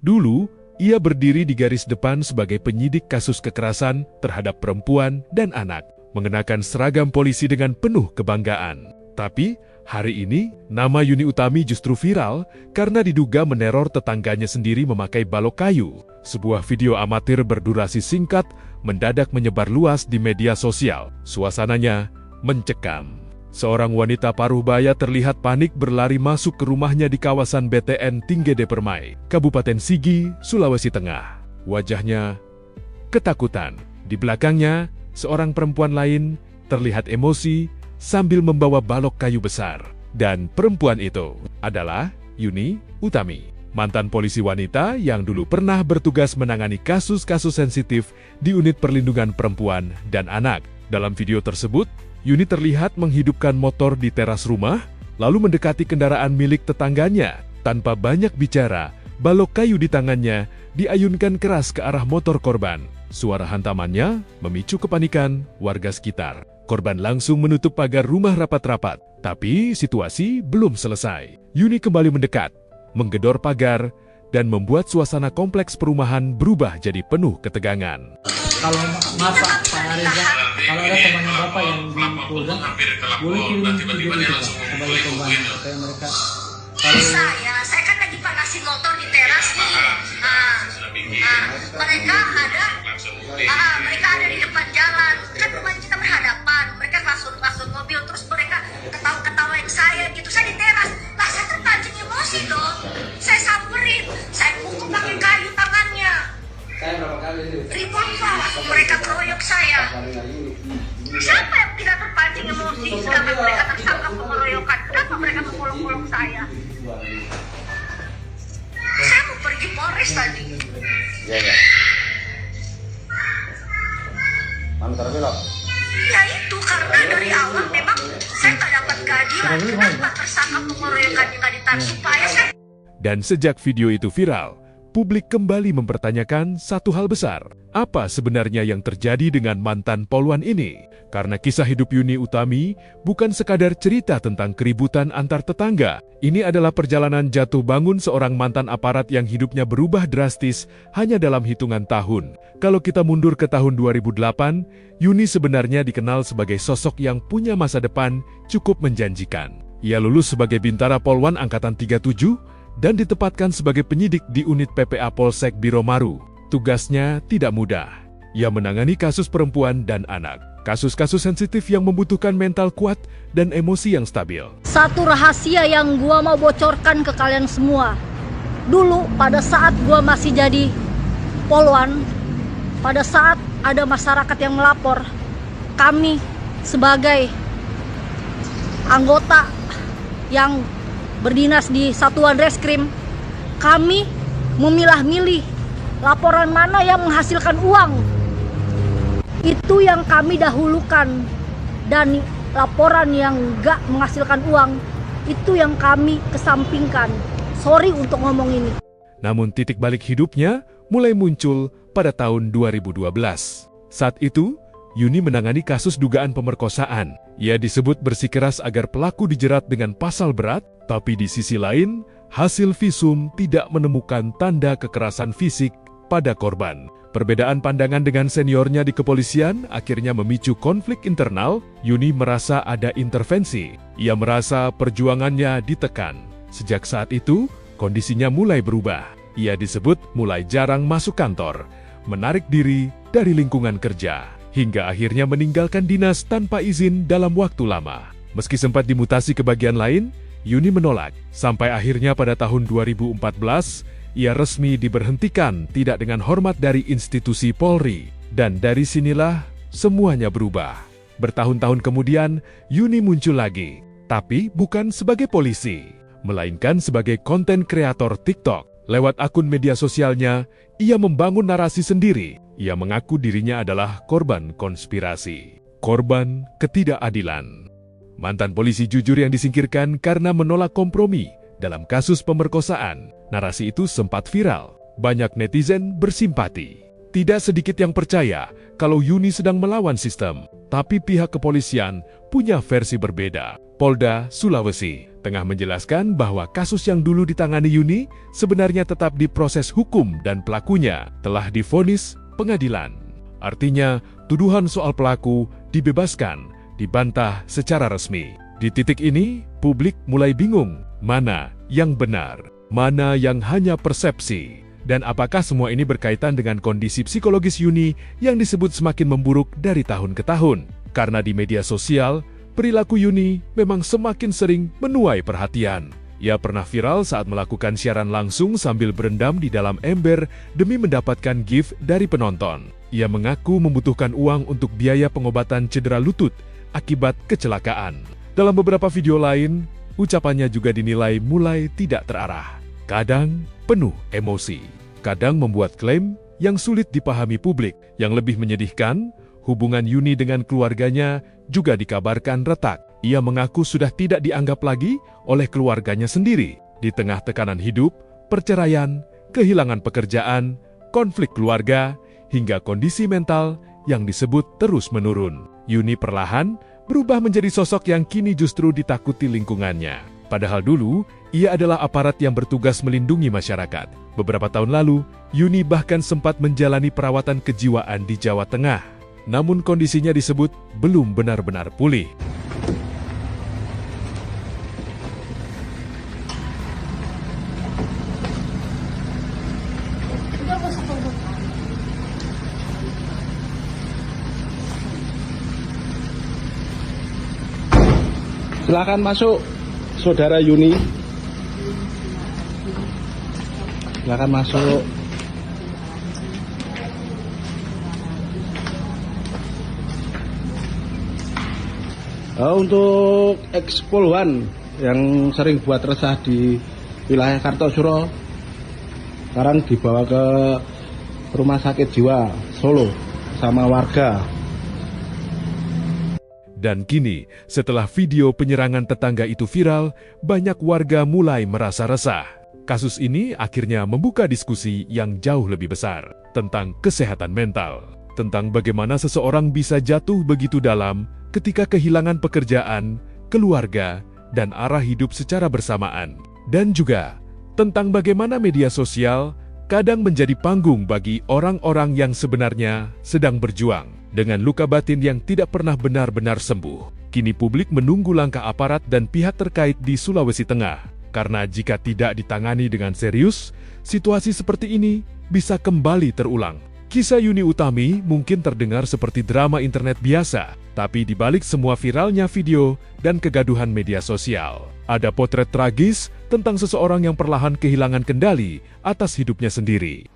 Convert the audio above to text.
Dulu, ia berdiri di garis depan sebagai penyidik kasus kekerasan terhadap perempuan dan anak, mengenakan seragam polisi dengan penuh kebanggaan. Tapi, hari ini, nama Yuni Utami justru viral karena diduga meneror tetangganya sendiri memakai balok kayu. Sebuah video amatir berdurasi singkat mendadak menyebar luas di media sosial. Suasananya mencekam. Seorang wanita paruh baya terlihat panik berlari masuk ke rumahnya di kawasan BTN Tinggede Permai, Kabupaten Sigi, Sulawesi Tengah. Wajahnya ketakutan. Di belakangnya, seorang perempuan lain terlihat emosi sambil membawa balok kayu besar. Dan perempuan itu adalah Yuni Utami, mantan polisi wanita yang dulu pernah bertugas menangani kasus-kasus sensitif di Unit Perlindungan Perempuan dan Anak. Dalam video tersebut, Yuni terlihat menghidupkan motor di teras rumah, lalu mendekati kendaraan milik tetangganya. Tanpa banyak bicara, balok kayu di tangannya diayunkan keras ke arah motor korban. Suara hantamannya memicu kepanikan warga sekitar. Korban langsung menutup pagar rumah rapat-rapat. Tapi situasi belum selesai. Yuni kembali mendekat, menggedor pagar, dan membuat suasana kompleks perumahan berubah jadi penuh ketegangan. Kalau Bapak, Pak Reza, kalau ada temannya Bapak yang di Polda, boleh kirim video itu Pak, sebagai korban supaya mereka tahu. Saya kan lagi panasin motor di teras nih. Mereka ada di depan jalan, kan rumah kita berhadapan. Mereka masuk mobil, terus mereka ketawain saya gitu. Saya di teras, lah saya terpancing emosi dong. Saya samperin, saya pukul pakai kayu tangannya. Saya berapa kali itu? Ribut Pak, mereka keroyok saya. Siapa yang tidak terpancing emosi sedangkan mereka tersangka pengeroyokan? Kenapa mereka memulung-mulung saya? Saya mau pergi Polres tadi. Ya. Kamu terbelok? Ya itu, karena dari awal memang saya tak dapat keadilan. Kenapa tersangka pengeroyokan yang ditahan supaya saya... Dan sejak video itu viral, publik kembali mempertanyakan satu hal besar. Apa sebenarnya yang terjadi dengan mantan polwan ini? Karena kisah hidup Yuni Utami bukan sekadar cerita tentang keributan antar tetangga. Ini adalah perjalanan jatuh bangun seorang mantan aparat yang hidupnya berubah drastis hanya dalam hitungan tahun. Kalau kita mundur ke tahun 2008, Yuni sebenarnya dikenal sebagai sosok yang punya masa depan cukup menjanjikan. Ia lulus sebagai Bintara Polwan Angkatan 37 dan ditempatkan sebagai penyidik di unit PPA Polsek Biromaru. Tugasnya tidak mudah. Ia menangani kasus perempuan dan anak. Kasus-kasus sensitif yang membutuhkan mental kuat dan emosi yang stabil. Satu rahasia yang gua mau bocorkan ke kalian semua. Dulu pada saat gua masih jadi polwan, pada saat ada masyarakat yang melapor, kami sebagai anggota yang berdinas di Satuan Reskrim, kami memilah-milih laporan mana yang menghasilkan uang. Itu yang kami dahulukan, dan laporan yang gak menghasilkan uang, itu yang kami kesampingkan. Sorry untuk ngomong ini. Namun titik balik hidupnya mulai muncul pada tahun 2012. Saat itu, Yuni menangani kasus dugaan pemerkosaan. Ia disebut bersikeras agar pelaku dijerat dengan pasal berat, tapi di sisi lain, hasil visum tidak menemukan tanda kekerasan fisik pada korban. Perbedaan pandangan dengan seniornya di kepolisian akhirnya memicu konflik internal. Yuni merasa ada intervensi. Ia merasa perjuangannya ditekan. Sejak saat itu, kondisinya mulai berubah. Ia disebut mulai jarang masuk kantor, menarik diri dari lingkungan kerja, hingga akhirnya meninggalkan dinas tanpa izin dalam waktu lama. Meski sempat dimutasi ke bagian lain, Yuni menolak. Sampai akhirnya pada tahun 2014, ia resmi diberhentikan tidak dengan hormat dari institusi Polri. Dan dari sinilah semuanya berubah. Bertahun-tahun kemudian, Yuni muncul lagi. Tapi bukan sebagai polisi, melainkan sebagai konten kreator TikTok. Lewat akun media sosialnya, ia membangun narasi sendiri. Ia mengaku dirinya adalah korban konspirasi, korban ketidakadilan. Mantan polisi jujur yang disingkirkan karena menolak kompromi dalam kasus pemerkosaan. Narasi itu sempat viral. Banyak netizen bersimpati. Tidak sedikit yang percaya kalau Yuni sedang melawan sistem. Tapi pihak kepolisian punya versi berbeda. Polda Sulawesi, tengah menjelaskan bahwa kasus yang dulu ditangani Yuni sebenarnya tetap diproses hukum dan pelakunya telah divonis pengadilan. Artinya, tuduhan soal pelaku dibebaskan, dibantah secara resmi. Di titik ini, publik mulai bingung mana yang benar, mana yang hanya persepsi, dan apakah semua ini berkaitan dengan kondisi psikologis Yuni yang disebut semakin memburuk dari tahun ke tahun. Karena di media sosial, perilaku Yuni memang semakin sering menuai perhatian. Ia pernah viral saat melakukan siaran langsung sambil berendam di dalam ember demi mendapatkan gift dari penonton. Ia mengaku membutuhkan uang untuk biaya pengobatan cedera lutut akibat kecelakaan. Dalam beberapa video lain, ucapannya juga dinilai mulai tidak terarah. Kadang penuh emosi, kadang membuat klaim yang sulit dipahami publik. Yang lebih menyedihkan, hubungan Yuni dengan keluarganya juga dikabarkan retak. Ia mengaku sudah tidak dianggap lagi oleh keluarganya sendiri. Di tengah tekanan hidup, perceraian, kehilangan pekerjaan, konflik keluarga, hingga kondisi mental yang disebut terus menurun, Yuni perlahan berubah menjadi sosok yang kini justru ditakuti lingkungannya. Padahal dulu, ia adalah aparat yang bertugas melindungi masyarakat. Beberapa tahun lalu, Yuni bahkan sempat menjalani perawatan kejiwaan di Jawa Tengah. Namun kondisinya disebut belum benar-benar pulih. Silakan masuk, Saudara Yuni. Silakan masuk. Untuk ex-polwan yang sering buat resah di wilayah Kartosuro, sekarang dibawa ke Rumah Sakit Jiwa Solo sama warga. Dan kini, setelah video penyerangan tetangga itu viral, banyak warga mulai merasa resah. Kasus ini akhirnya membuka diskusi yang jauh lebih besar tentang kesehatan mental, tentang bagaimana seseorang bisa jatuh begitu dalam ketika kehilangan pekerjaan, keluarga, dan arah hidup secara bersamaan. Dan juga tentang bagaimana media sosial kadang menjadi panggung bagi orang-orang yang sebenarnya sedang berjuang dengan luka batin yang tidak pernah benar-benar sembuh. Kini publik menunggu langkah aparat dan pihak terkait di Sulawesi Tengah. Karena jika tidak ditangani dengan serius, situasi seperti ini bisa kembali terulang. Kisah Yuni Utami mungkin terdengar seperti drama internet biasa, tapi di balik semua viralnya video dan kegaduhan media sosial, ada potret tragis tentang seseorang yang perlahan kehilangan kendali atas hidupnya sendiri.